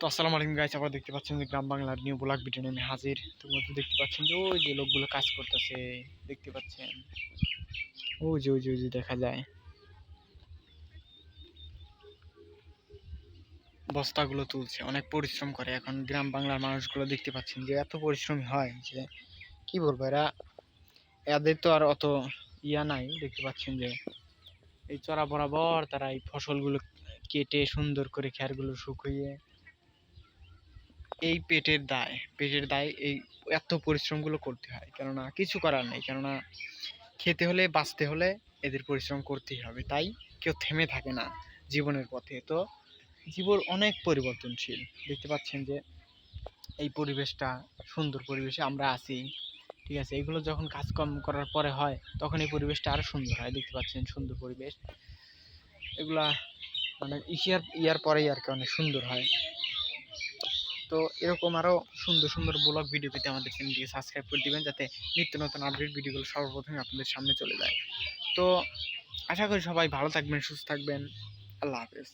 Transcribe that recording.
আসসালামু আলাইকুম গাইস, আপনারা দেখতে পাচ্ছেন যে গ্রাম বাংলার নিউ ব্লগ ভিডিও নিয়ে আমি হাজির। তোমরা তো দেখতে পাচ্ছেন যে ওই যে লোকগুলো কাজ করতেছে, দেখতে পাচ্ছেন ওই যে দেখা যায় বস্তাগুলো তুলছে, অনেক পরিশ্রম করে। এখন গ্রাম বাংলার মানুষগুলো দেখতে পাচ্ছেন যে এত পরিশ্রমী হয় যে কি বলবো, এদের তো আর অত ইয়া নাই। দেখতে পাচ্ছেন যে এই চড়া বরাবর তারা এই ফসলগুলো কেটে সুন্দর করে খেরগুলো শুকিয়ে এই পেটের দায় এই এত পরিশ্রমগুলো করতে হয়, কেননা কিছু করার নেই। কেননা খেতে হলে, বাঁচতে হলে এদের পরিশ্রম করতেই হবে। তাই কেউ থেমে থাকে না জীবনের পথে। তো জীবন অনেক পরিবর্তনশীল। দেখতে পাচ্ছেন যে এই পরিবেশটা, সুন্দর পরিবেশে আমরা আছি, ঠিক আছে। এগুলো যখন কাজকর্ম করার পরে হয় তখন এই পরিবেশটা আরো সুন্দর হয়। দেখতে পাচ্ছেন সুন্দর পরিবেশ, এগুলা মানে ইয়ার পরেই আর কি অনেক সুন্দর হয়। তো এরকম আরো সুন্দর সুন্দর ব্লগ ভিডিও পেতে আমাদের চ্যানেলটিকে সাবস্ক্রাইব করে দিবেন, যাতে নিত্য নতুন আপডেট ভিডিওগুলো সর্বপ্রথমে আপনাদের সামনে চলে যায়। তো আশা করি সবাই ভালো থাকবেন, সুস্থ থাকবেন। আল্লাহ হাফেজ।